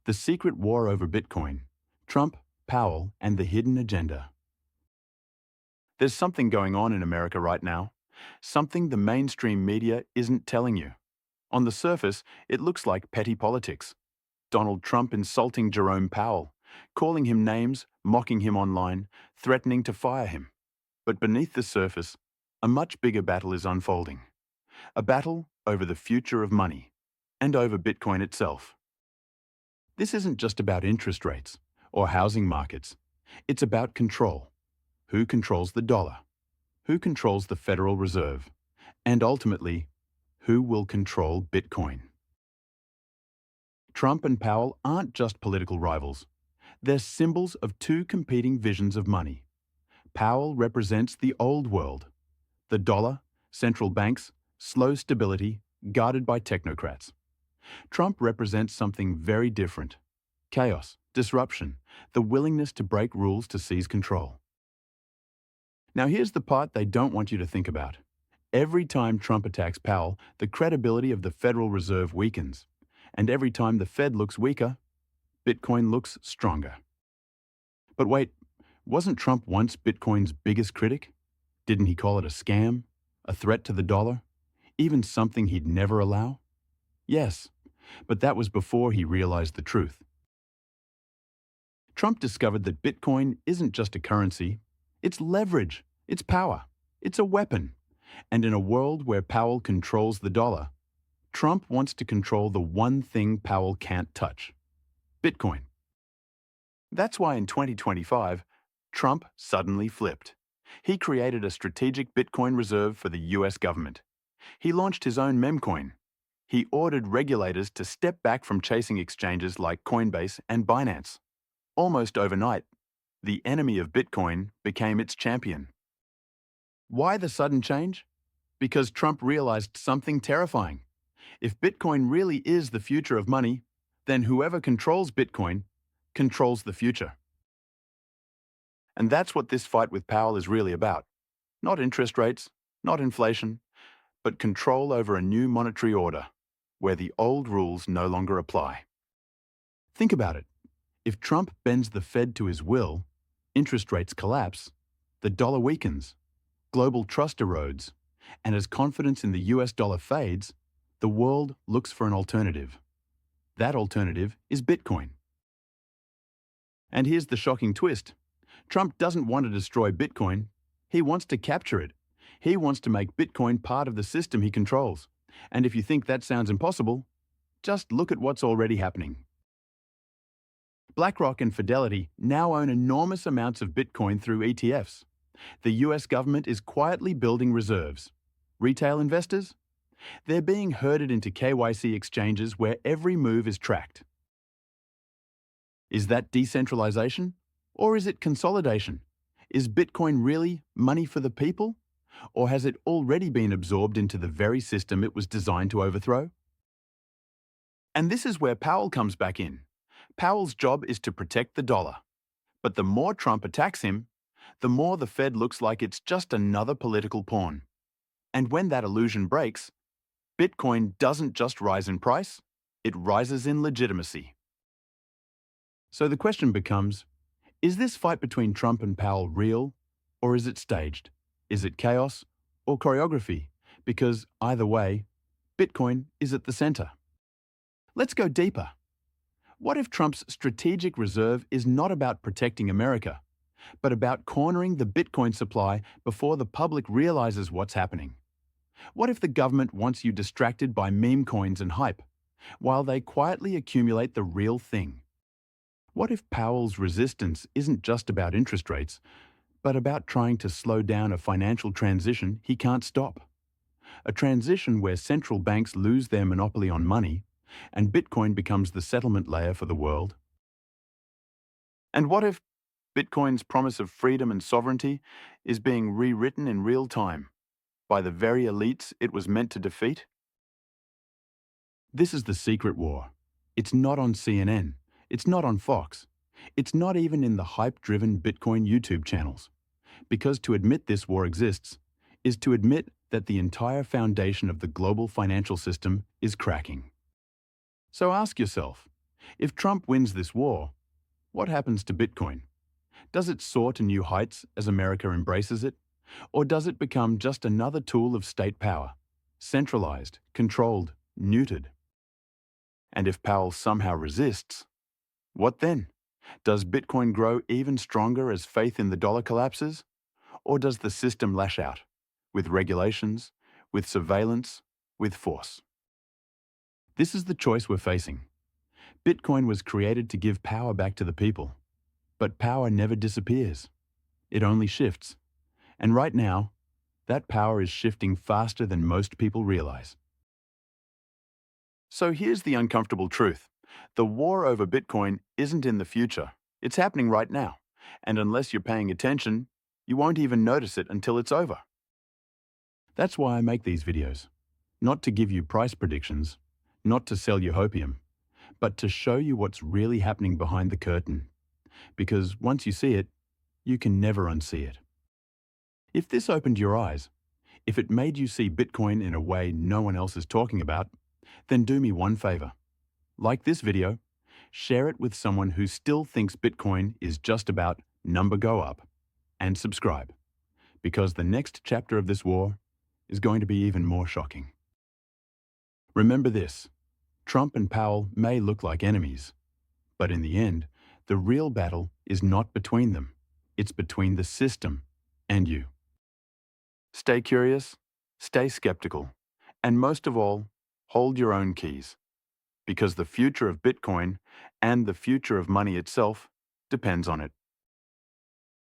The secret war over Bitcoin, Trump, Powell, and the hidden agenda. There's something going on in America right now, something the mainstream media isn't telling you. On the surface, it looks like petty politics. Donald Trump insulting Jerome Powell, calling him names, mocking him online, threatening to fire him. But beneath the surface, a much bigger battle is unfolding. A battle over the future of money and over Bitcoin itself. This isn't just about interest rates or housing markets. It's about control. Who controls the dollar? Who controls the Federal Reserve? And ultimately, who will control Bitcoin? Trump and Powell aren't just political rivals. They're symbols of two competing visions of money. Powell represents the old world. The dollar, central banks, slow stability, guarded by technocrats. Trump represents something very different. Chaos, disruption, the willingness to break rules to seize control. Now here's the part they don't want you to think about. Every time Trump attacks Powell, the credibility of the Federal Reserve weakens. And every time the Fed looks weaker, Bitcoin looks stronger. But wait, wasn't Trump once Bitcoin's biggest critic? Didn't he call it a scam, a threat to the dollar, even something he'd never allow? Yes, but that was before he realized the truth. Trump discovered that Bitcoin isn't just a currency, it's leverage, it's power, it's a weapon. And in a world where Powell controls the dollar, Trump wants to control the one thing Powell can't touch: Bitcoin. That's why in 2025, Trump suddenly flipped. He created a strategic Bitcoin reserve for the US government. He launched his own memcoin. He ordered regulators to step back from chasing exchanges like Coinbase and Binance. Almost overnight, the enemy of Bitcoin became its champion. Why the sudden change? Because Trump realized something terrifying. If Bitcoin really is the future of money, then whoever controls Bitcoin controls the future. And that's what this fight with Powell is really about. Not interest rates, not inflation, but control over a new monetary order, where the old rules no longer apply. Think about it. If Trump bends the Fed to his will, interest rates collapse, the dollar weakens, global trust erodes, and as confidence in the US dollar fades, the world looks for an alternative. That alternative is Bitcoin. And here's the shocking twist. Trump doesn't want to destroy Bitcoin. He wants to capture it. He wants to make Bitcoin part of the system he controls. And if you think that sounds impossible, just look at what's already happening. BlackRock and Fidelity now own enormous amounts of Bitcoin through ETFs. The US government is quietly building reserves. Retail investors? They're being herded into KYC exchanges where every move is tracked. Is that decentralization? Or is it consolidation? Is Bitcoin really money for the people? Or has it already been absorbed into the very system it was designed to overthrow? And this is where Powell comes back in. Powell's job is to protect the dollar. But the more Trump attacks him, the more the Fed looks like it's just another political pawn. And when that illusion breaks, Bitcoin doesn't just rise in price, it rises in legitimacy. So the question becomes, is this fight between Trump and Powell real, or is it staged? Is it chaos or choreography? Because either way, Bitcoin is at the center. Let's go deeper. What if Trump's strategic reserve is not about protecting America, but about cornering the Bitcoin supply before the public realizes what's happening? What if the government wants you distracted by meme coins and hype, while they quietly accumulate the real thing? What if Powell's resistance isn't just about interest rates, but about trying to slow down a financial transition he can't stop? A transition where central banks lose their monopoly on money, and Bitcoin becomes the settlement layer for the world? And what if Bitcoin's promise of freedom and sovereignty is being rewritten in real time by the very elites it was meant to defeat? This is the secret war. It's not on CNN. It's not on Fox. It's not even in the hype-driven Bitcoin YouTube channels. Because to admit this war exists is to admit that the entire foundation of the global financial system is cracking. So ask yourself, If Trump wins this war, what happens to Bitcoin? Does it soar to new heights as America embraces it? Or does it become just another tool of state power? Centralized, controlled, neutered. And if Powell somehow resists, what then? Does Bitcoin grow even stronger as faith in the dollar collapses? Or does the system lash out? With regulations, with surveillance, with force? This is the choice we're facing. Bitcoin was created to give power back to the people. But power never disappears. It only shifts. And right now, that power is shifting faster than most people realize. So here's the uncomfortable truth. The war over Bitcoin isn't in the future. It's happening right now. And unless you're paying attention, you won't even notice it until it's over. That's why I make these videos. Not to give you price predictions, not to sell you hopium, but to show you what's really happening behind the curtain. Because once you see it, you can never unsee it. If this opened your eyes, if it made you see Bitcoin in a way no one else is talking about, then do me one favor. Like this video, share it with someone who still thinks Bitcoin is just about number go up, and subscribe, because the next chapter of this war is going to be even more shocking. Remember this, Trump and Powell may look like enemies, but in the end, the real battle is not between them. It's between the system and you. Stay curious, stay skeptical, and most of all, hold your own keys. Because the future of Bitcoin and the future of money itself depends on it.